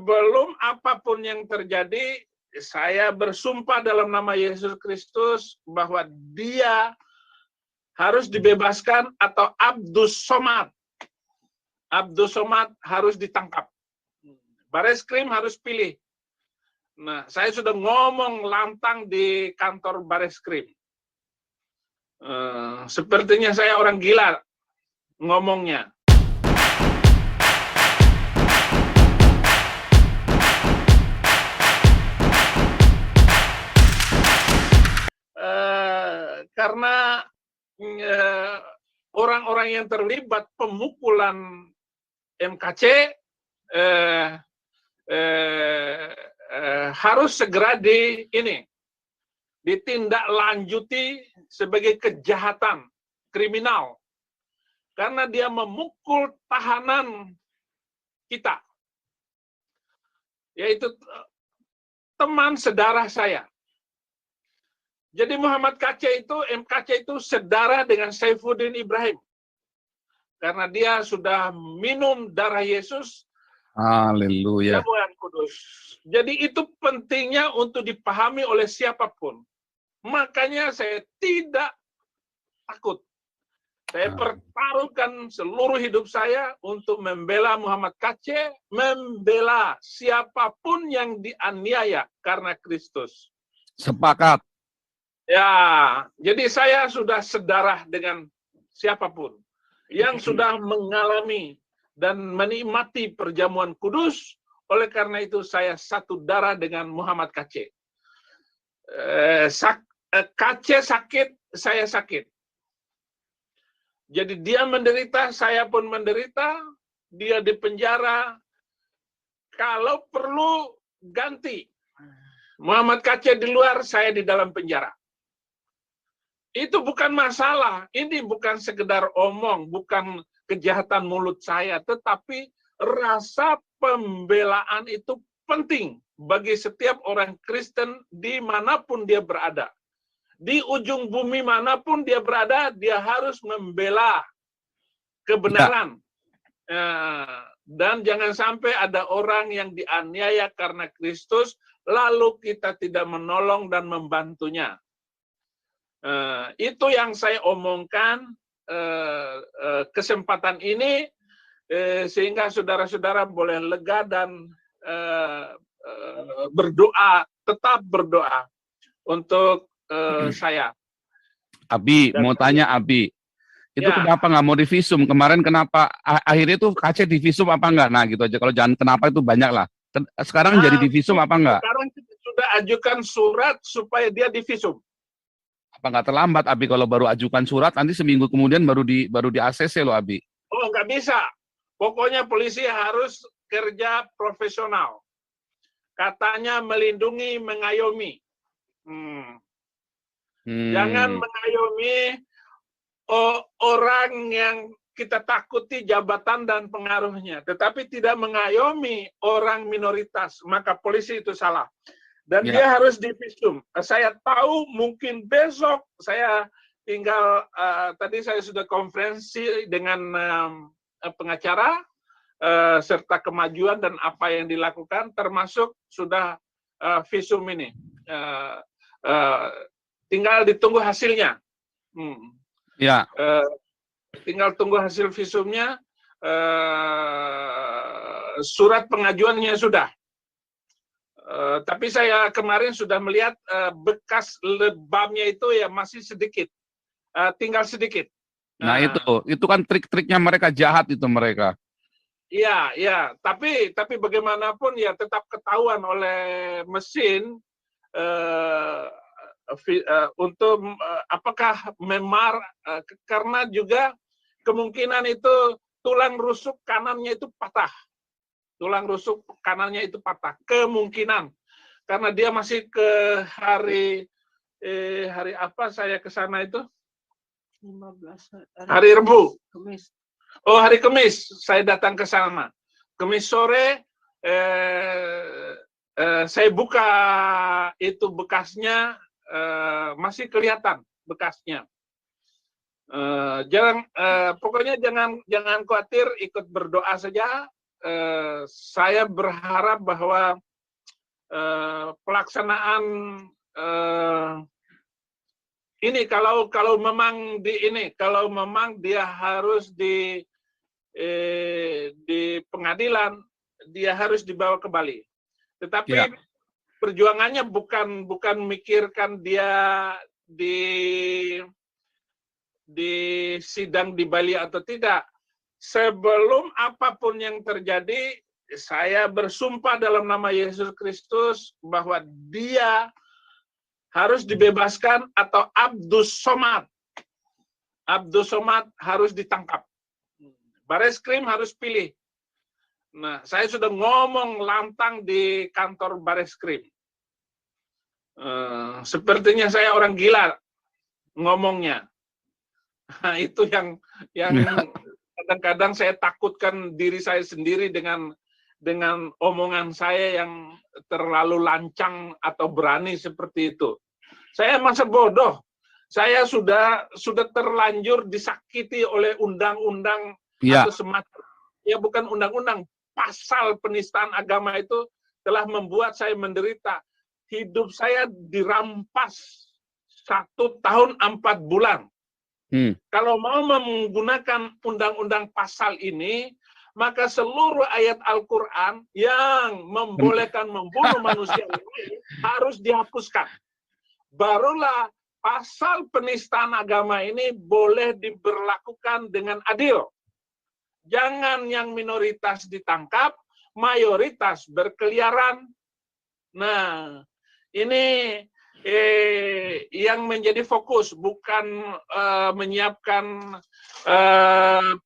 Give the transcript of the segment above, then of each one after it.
sebelum apapun yang terjadi, saya bersumpah dalam nama Yesus Kristus bahwa dia harus dibebaskan atau Abdus Somad. Abdus Somad harus ditangkap. Bareskrim harus pilih. Nah, saya sudah ngomong lantang di kantor Bareskrim. Sepertinya saya orang gila ngomongnya. Karena orang-orang yang terlibat pemukulan MKC harus segera ditindaklanjuti sebagai kejahatan kriminal karena dia memukul tahanan kita, yaitu teman sedarah saya. Jadi MKC itu sedara dengan Saifuddin Ibrahim. Karena dia sudah minum darah Yesus. Haleluya. Jamuan kudus. Jadi itu pentingnya untuk dipahami oleh siapapun. Makanya saya tidak takut. Saya pertaruhkan seluruh hidup saya untuk membela Muhammad KC, membela siapapun yang dianiaya karena Kristus. Sepakat. Ya, jadi saya sudah sedarah dengan siapapun yang sudah mengalami dan menikmati perjamuan kudus. Oleh karena itu saya satu darah dengan Muhammad KC. KC sakit, saya sakit. Jadi dia menderita, saya pun menderita. Dia di penjara. Kalau perlu ganti. Muhammad KC di luar, saya di dalam penjara. Itu bukan masalah. Ini bukan sekedar omong, bukan kejahatan mulut saya, tetapi rasa pembelaan itu penting bagi setiap orang Kristen dimanapun dia berada. Di ujung bumi manapun dia berada, dia harus membela kebenaran. Dan jangan sampai ada orang yang dianiaya karena Kristus, lalu kita tidak menolong dan membantunya. Itu yang saya omongkan kesempatan ini sehingga saudara-saudara boleh lega dan berdoa, tetap berdoa untuk saya. Abi, mau tanya Abi, itu kenapa nggak mau divisum? Kemarin kenapa akhirnya tuh KC divisum apa enggak? Nah gitu aja, kalau jangan kenapa itu banyak lah. Sekarang jadi divisum apa enggak? Sekarang kita sudah ajukan surat supaya dia divisum. Apa nggak terlambat Abi kalau baru ajukan surat nanti seminggu kemudian baru di ACC loh Abi? Oh nggak bisa. Pokoknya polisi harus kerja profesional. Katanya melindungi, mengayomi. Jangan mengayomi orang yang kita takuti jabatan dan pengaruhnya, tetapi tidak mengayomi orang minoritas. Maka polisi itu salah. Dan dia harus divisum. Saya tahu mungkin besok saya tinggal, tadi saya sudah konferensi dengan pengacara, serta kemajuan dan apa yang dilakukan, termasuk sudah visum ini. Tinggal ditunggu hasilnya. Tinggal tunggu hasil visumnya, surat pengajuannya sudah. Tapi saya kemarin sudah melihat bekas lebamnya itu ya masih sedikit, tinggal sedikit. Nah itu kan trik-triknya mereka jahat itu mereka. Iya. Tapi bagaimanapun ya tetap ketahuan oleh mesin untuk apakah memar karena juga kemungkinan itu tulang rusuk kanannya itu patah. Tulang rusuk kanannya itu patah, kemungkinan karena dia masih ke hari apa saya ke sana itu 15 hari Rabu. Kamis. Oh hari Kamis saya datang ke sana. Kamis sore saya buka itu bekasnya, masih kelihatan bekasnya. Pokoknya jangan khawatir, ikut berdoa saja. saya berharap bahwa pelaksanaan ini kalau memang dia harus di pengadilan, dia harus dibawa ke Bali. Tetapi Ya. perjuangannya bukan mikirkan dia di sidang di Bali atau tidak. Sebelum apapun yang terjadi, saya bersumpah dalam nama Yesus Kristus bahwa dia harus dibebaskan atau Abdus Somad. Abdus Somad harus ditangkap. Bareskrim harus pilih. Nah, saya sudah ngomong lantang di kantor Bareskrim. Sepertinya saya orang gila ngomongnya. Nah, itu yang kadang-kadang saya takutkan diri saya sendiri dengan omongan saya yang terlalu lancang atau berani seperti itu. Saya masa bodoh. Saya sudah terlanjur disakiti oleh undang-undang atau semacam. Ya, bukan undang-undang, pasal penistaan agama itu telah membuat saya menderita. Hidup saya dirampas 1 tahun 4 bulan. Kalau mau menggunakan undang-undang pasal ini, maka seluruh ayat Al-Quran yang membolehkan membunuh manusia lain harus dihapuskan. Barulah pasal penistaan agama ini boleh diberlakukan dengan adil. Jangan yang minoritas ditangkap, mayoritas berkeliaran. Nah, ini yang menjadi fokus, bukan menyiapkan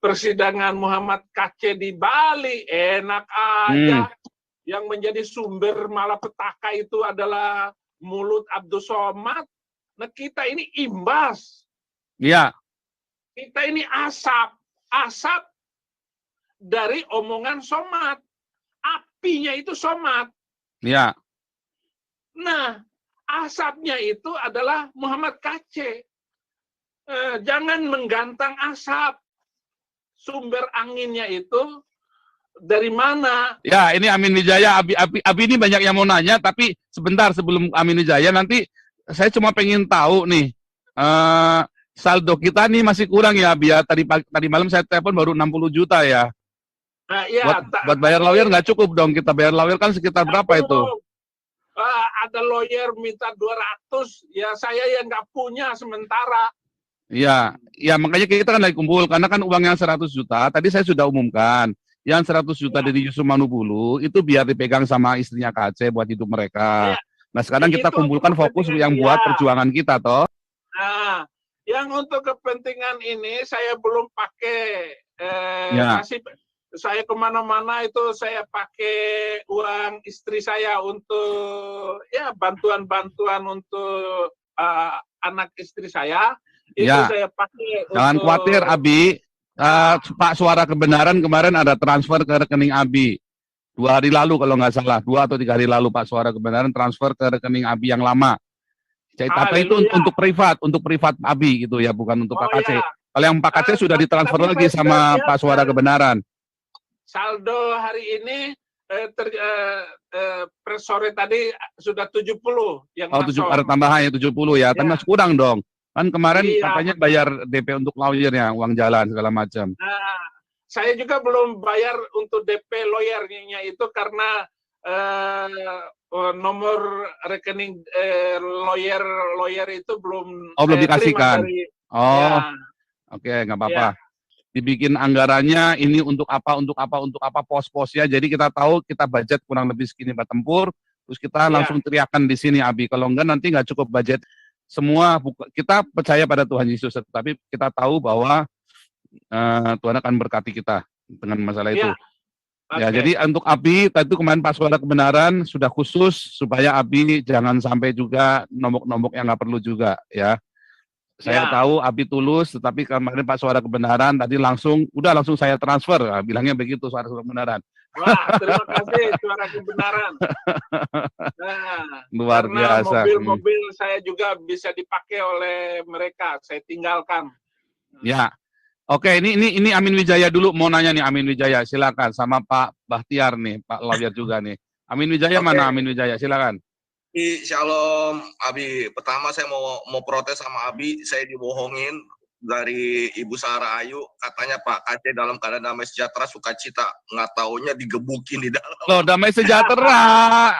persidangan Muhammad Kacé di Bali. Enak aja. Yang menjadi sumber malapetaka itu adalah mulut Abdus Somad. Nah, kita ini imbas. Iya. Kita ini asap dari omongan Somad. Apinya itu Somad. Iya. Nah, asapnya itu adalah Muhammad Kacé. Jangan menggantang asap. Sumber anginnya itu dari mana? Ya, ini Amin Wijaya, Abi ini banyak yang mau nanya, tapi sebentar sebelum Amin Wijaya, nanti saya cuma pengen tahu nih, saldo kita nih masih kurang ya, Abi ya. Tadi malam saya telepon baru 60 juta ya. Nah, ya buat bayar lawyer nggak cukup dong, kita bayar lawyer kan sekitar berapa itu? Ada lawyer minta 200, ya saya yang nggak punya sementara. Iya, ya makanya kita kan lagi kumpul, karena kan uang yang 100 juta, tadi saya sudah umumkan, yang 100 juta dari Yusuf Manubulu, itu biar dipegang sama istrinya Kacé buat hidup mereka. Nah sekarang kita kumpulkan fokus yang buat perjuangan kita, toh. Nah, yang untuk kepentingan ini saya belum pakai, masih saya kemana-mana itu saya pakai uang istri saya untuk ya bantuan-bantuan untuk anak istri saya. Itu saya pakai. Jangan khawatir, Abi. Pak Suara Kebenaran kemarin ada transfer ke rekening Abi. 2 hari lalu kalau nggak salah, 2 atau 3 hari lalu Pak Suara Kebenaran transfer ke rekening Abi yang lama. Tapi itu untuk privat Abi gitu ya, bukan untuk Pak Kacé. Kalau yang Pak Kacé sudah ditransfer lagi sama Pak Suara Kebenaran. Saldo hari ini per sore tadi sudah 70 yang masuk. Ada tambahannya 70 ya, tapi masih kurang dong. Kan kemarin katanya bayar DP untuk lawyernya, uang jalan segala macam. Nah, saya juga belum bayar untuk DP lawyernya itu karena nomor rekening lawyer itu belum dikasihkan. Oke, nggak apa-apa. Dibikin anggarannya ini untuk apa pos-posnya. Jadi kita tahu kita budget kurang lebih segini Pak Tempur, terus kita langsung teriakan di sini Abi. Kalau enggak nanti nggak cukup budget. Semua kita percaya pada Tuhan Yesus, tapi kita tahu bahwa Tuhan akan berkati kita dengan masalah itu. Ya, jadi untuk Abi tadi kemarin Pak Suara Kebenaran sudah khusus supaya Abi jangan sampai juga nombok-nombok yang nggak perlu juga ya. Saya tahu Abi tulus, tetapi kemarin Pak Suara Kebenaran tadi langsung saya transfer, bilangnya begitu Suara Kebenaran. Wah, terima kasih Suara Kebenaran. Nah, luar biasa. Mobil-mobil saya juga bisa dipakai oleh mereka, saya tinggalkan. Ya, Oke, ini Amin Wijaya dulu mau nanya nih, Amin Wijaya, silakan, sama Pak Bahtiar nih, Pak lawyer juga nih. Amin Wijaya mana? Amin Wijaya, silakan. Shalom, Abi. Pertama saya mau protes sama Abi, saya dibohongin dari Ibu Sarah Ayu, katanya Pak Aceh dalam keadaan damai sejahtera sukacita, nggak taunya digebukin di dalam. Loh, damai sejahtera,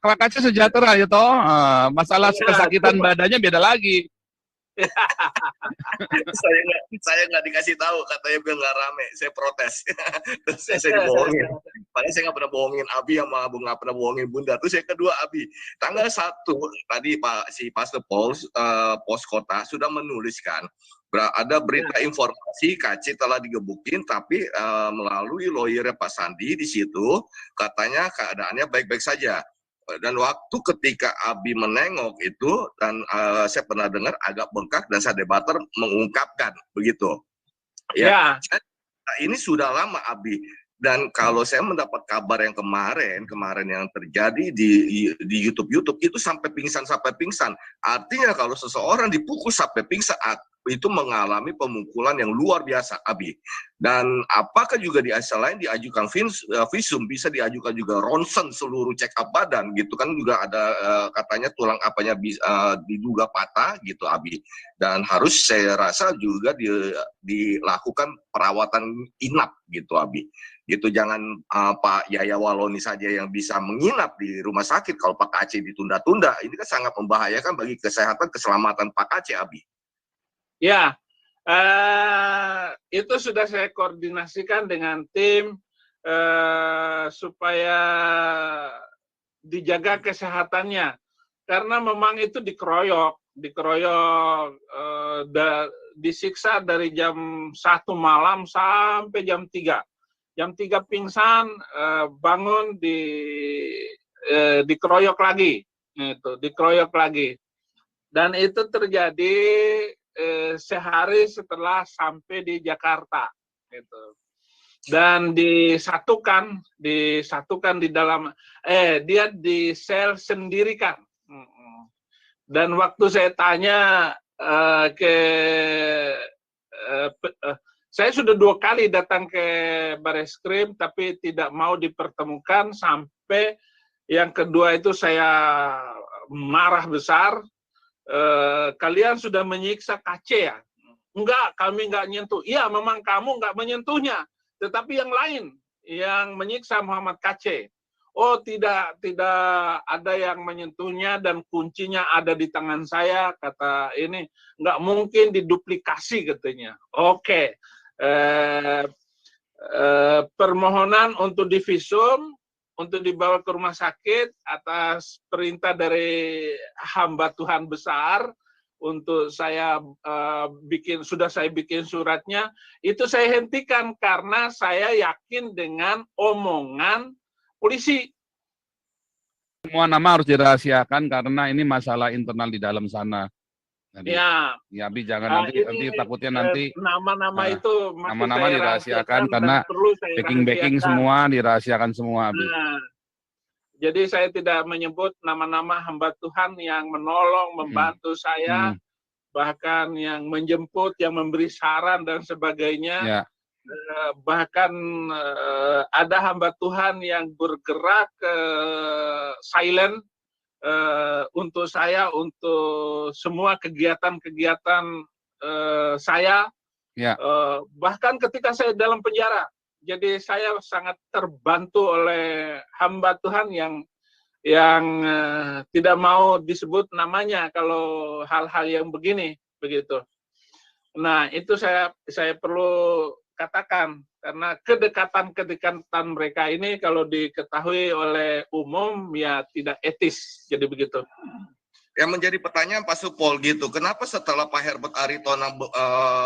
Pak Aceh sejahtera ya toh. Masalah kesakitan badannya beda lagi. saya nggak dikasih tahu, katanya biar nggak rame, saya protes. Terus saya dibohongin. Padahal saya nggak pernah bohongin Abi sama Abu, nggak pernah bohongin Bunda. Terus yang kedua, Abi, tanggal 1 tadi si Pastor Paul Pos Kota sudah menuliskan ada berita informasi KC telah digebukin, tapi melalui lawyernya Pak Sandi di situ katanya keadaannya baik-baik saja. Dan waktu ketika Abi menengok itu, dan saya pernah dengar agak bengkak, dan saya debater mengungkapkan begitu. Ya. Ini sudah lama Abi. Dan kalau saya mendapat kabar yang kemarin yang terjadi di YouTube itu sampai pingsan. Artinya kalau seseorang dipukul sampai pingsan, itu mengalami pemukulan yang luar biasa, Abi. Dan apakah juga di asal lain diajukan visum, bisa diajukan juga ronsen seluruh check up badan, gitu kan, juga ada katanya tulang apanya diduga patah, gitu, Abi. Dan harus saya rasa juga dilakukan perawatan inap, gitu, Abi. Gitu, jangan Pak Yaya Waloni saja yang bisa menginap di rumah sakit, kalau Pak Aceh ditunda-tunda, ini kan sangat membahayakan bagi kesehatan, keselamatan Pak Aceh, Abi. Ya, itu sudah saya koordinasikan dengan tim supaya dijaga kesehatannya, karena memang itu dikeroyok, disiksa dari jam 1 malam sampai jam 3. Jam 3 pingsan, bangun dikeroyok lagi, dan itu terjadi sehari setelah sampai di Jakarta, gitu. Dan disatukan di dalam, dia di sel sendirikan. Dan waktu saya tanya saya sudah 2 kali datang ke Bareskrim, tapi tidak mau dipertemukan, sampai yang kedua itu saya marah besar. Kalian sudah menyiksa KC ya? Enggak, kami enggak nyentuh. Iya, memang kamu enggak menyentuhnya, tetapi yang lain yang menyiksa Muhammad KC. Oh, tidak ada yang menyentuhnya dan kuncinya ada di tangan saya, kata ini. Enggak mungkin diduplikasi, katanya. Oke. Permohonan untuk divisum, untuk dibawa ke rumah sakit atas perintah dari hamba Tuhan besar, untuk saya sudah saya bikin suratnya, itu saya hentikan karena saya yakin dengan omongan polisi. Semua nama harus dirahasiakan karena ini masalah internal di dalam sana. Jadi, ya, Abi jangan nanti takutnya nanti nama-nama itu nama-nama dirahasiakan karena backing semua dirahasiakan semua, Abi. Jadi saya tidak menyebut nama-nama hamba Tuhan yang menolong, membantu saya, bahkan yang menjemput, yang memberi saran dan sebagainya. Ya. Bahkan ada hamba Tuhan yang bergerak silent untuk saya, untuk semua kegiatan-kegiatan saya. Ya. Bahkan ketika saya dalam penjara. Jadi saya sangat terbantu oleh hamba Tuhan yang tidak mau disebut namanya kalau hal-hal yang begini, begitu. Nah, itu saya perlu katakan, karena kedekatan mereka ini kalau diketahui oleh umum ya tidak etis, jadi begitu. Yang menjadi pertanyaan Pak Supol gitu, kenapa setelah Pak Herbert Aritona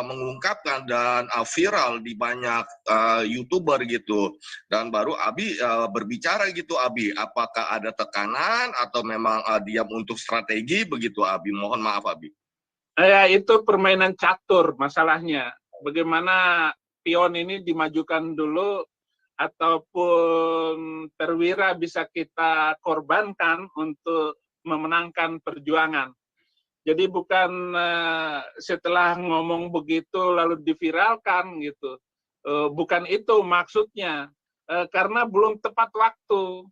mengungkapkan dan viral di banyak YouTuber gitu, dan baru Abi berbicara gitu, Abi, apakah ada tekanan atau memang diam untuk strategi begitu, Abi? Mohon maaf, Abi. Ya, itu permainan catur masalahnya. Bagaimana pion ini dimajukan dulu, ataupun perwira bisa kita korbankan untuk memenangkan perjuangan. Jadi bukan setelah ngomong begitu lalu diviralkan gitu. Bukan itu maksudnya. Karena belum tepat waktu.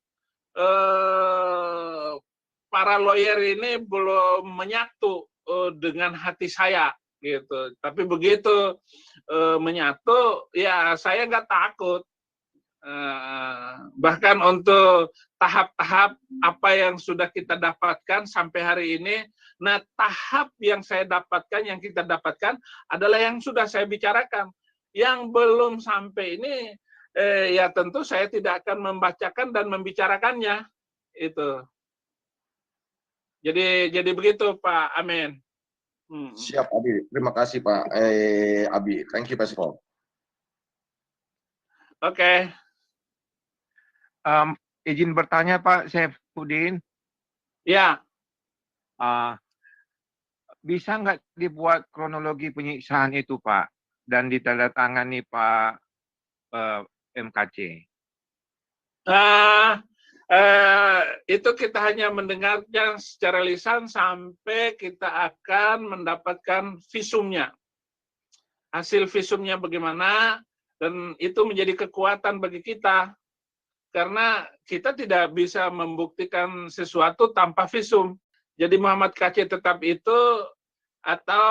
Para lawyer ini belum menyatu dengan hati saya gitu. Tapi begitu menyatu, ya saya nggak takut. Bahkan untuk tahap-tahap apa yang sudah kita dapatkan sampai hari ini, nah tahap yang saya dapatkan, yang kita dapatkan adalah yang sudah saya bicarakan. Yang belum sampai ini, ya tentu saya tidak akan membacakan dan membicarakannya. Itu. Jadi begitu Pak Amin. Siap Abi, terima kasih Pak Abi. Thank you Pak Sifon. Oke. Izin bertanya Pak Saifuddin. Ya. Bisa nggak dibuat kronologi penyiksaan itu Pak dan ditandatangani Pak MKC? Itu kita hanya mendengarnya secara lisan sampai kita akan mendapatkan visumnya. Hasil visumnya bagaimana, dan itu menjadi kekuatan bagi kita. Karena kita tidak bisa membuktikan sesuatu tanpa visum. Jadi Muhammad KC tetap itu, atau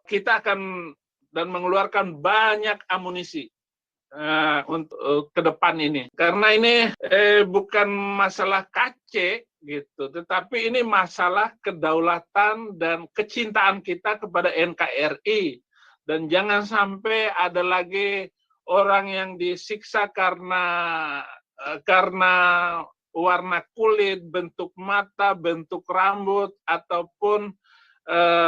kita akan dan mengeluarkan banyak amunisi untuk ke depan ini. Karena ini bukan masalah KC gitu, tetapi ini masalah kedaulatan dan kecintaan kita kepada NKRI. Dan jangan sampai ada lagi orang yang disiksa karena warna kulit, bentuk mata, bentuk rambut, ataupun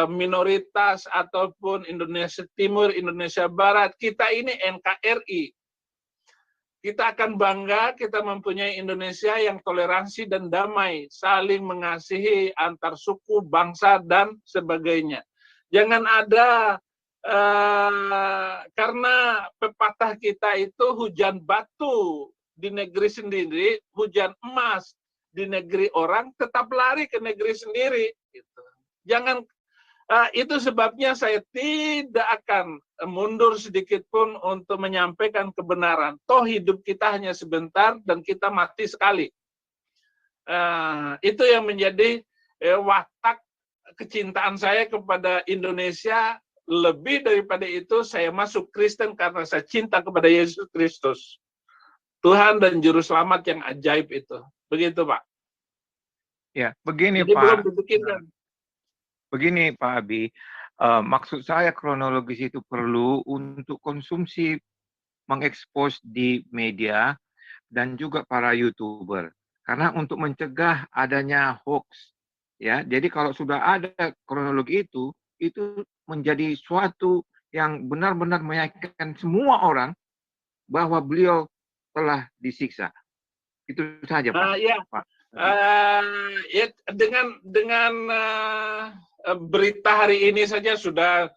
minoritas, ataupun Indonesia Timur, Indonesia Barat. Kita ini NKRI. Kita akan bangga kita mempunyai Indonesia yang toleransi dan damai, saling mengasihi antar suku, bangsa, dan sebagainya. Jangan ada, karena pepatah kita itu hujan batu di negeri sendiri, hujan emas di negeri orang, tetap lari ke negeri sendiri. Gitu. Jangan, itu sebabnya saya tidak akan mundur sedikit pun untuk menyampaikan kebenaran. Toh hidup kita hanya sebentar dan kita mati sekali. Itu yang menjadi watak kecintaan saya kepada Indonesia. Lebih daripada itu, saya masuk Kristen karena saya cinta kepada Yesus Kristus, Tuhan dan Juru Selamat yang ajaib itu. Begitu, Pak. Ya, begini jadi, Pak. Belum dipikirkan. Begini Pak Abi, maksud saya kronologis itu perlu untuk konsumsi mengekspos di media dan juga para YouTuber. Karena untuk mencegah adanya hoax, ya. Jadi kalau sudah ada kronologi itu menjadi suatu yang benar-benar meyakinkan semua orang bahwa beliau telah disiksa. Itu saja Pak. Ya. Pak. Ya, dengan berita hari ini saja sudah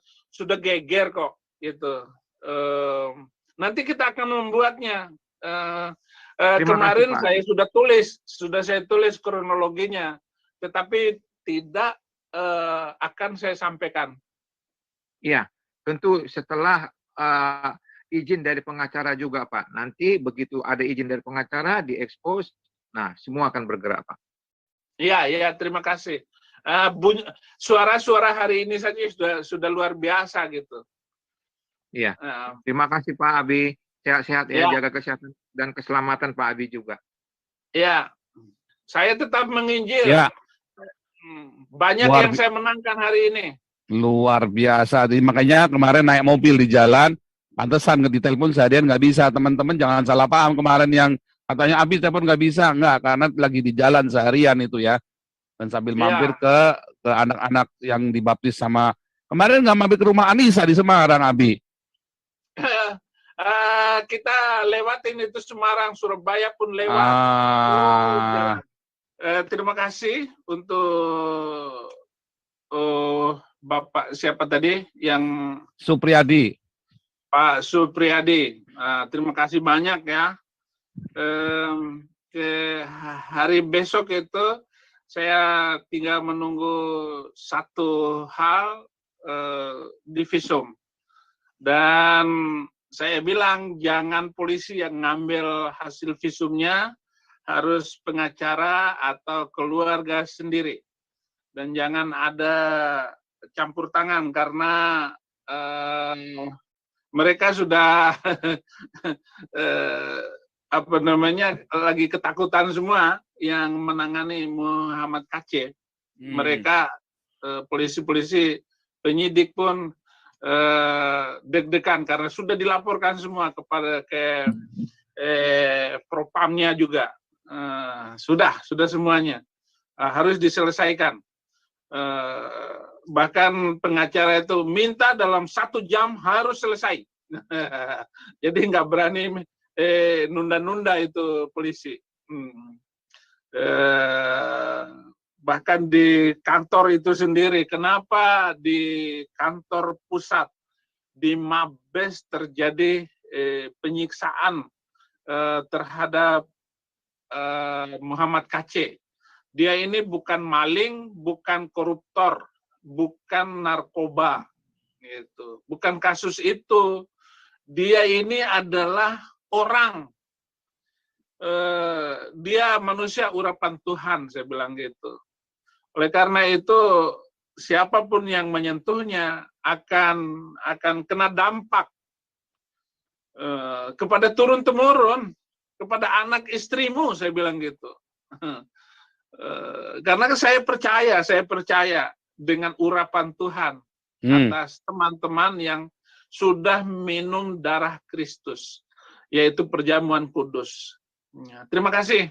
geger kok, gitu. Nanti kita akan membuatnya. Kemarin kasih, saya tulis kronologinya, tetapi tidak akan saya sampaikan. Iya, tentu setelah izin dari pengacara juga Pak. Nanti begitu ada izin dari pengacara diekspos, nah semua akan bergerak Pak. Iya, terima kasih. Suara-suara hari ini saja sudah luar biasa gitu. Iya. Terima kasih Pak Abi. Sehat-sehat ya, jaga kesehatan dan keselamatan Pak Abi juga. Iya. Saya tetap menginjil. Ya. Banyak yang saya menangkan hari ini. Luar biasa. Jadi, makanya kemarin naik mobil di jalan, pantesan ditelepon seharian nggak bisa. Teman-teman jangan salah paham kemarin yang katanya Abi telepon nggak bisa. Enggak, karena lagi di jalan seharian itu ya. Dan sambil mampir ke anak-anak yang dibaptis sama, kemarin nggak mampir ke rumah Anissa di Semarang, Abi? Kita lewatin itu Semarang, Surabaya pun lewat. Terima kasih untuk Bapak siapa tadi yang Supriyadi. Pak Supriyadi. Terima kasih banyak ya. Hari besok itu Saya tinggal menunggu satu hal di visum. Dan saya bilang jangan polisi yang ngambil hasil visumnya, harus pengacara atau keluarga sendiri. Dan jangan ada campur tangan karena mereka sudah lagi ketakutan semua yang menangani Muhammad Kc. Mereka polisi-polisi penyidik pun deg-degan karena sudah dilaporkan semua kepada propamnya juga. Sudah semuanya harus diselesaikan. Bahkan pengacara itu minta dalam 1 jam harus selesai. Jadi nggak berani nunda-nunda itu polisi. Bahkan di kantor itu sendiri, kenapa di kantor pusat, di Mabes terjadi penyiksaan terhadap Muhammad Kc. Dia ini bukan maling, bukan koruptor, bukan narkoba, gitu. Bukan kasus itu. Dia ini adalah orang. Dia manusia urapan Tuhan, saya bilang gitu. Oleh karena itu, siapapun yang menyentuhnya akan kena dampak kepada turun-temurun, kepada anak istrimu, saya bilang gitu. Karena saya percaya dengan urapan Tuhan atas teman-teman yang sudah minum darah Kristus, yaitu perjamuan kudus. Terima kasih.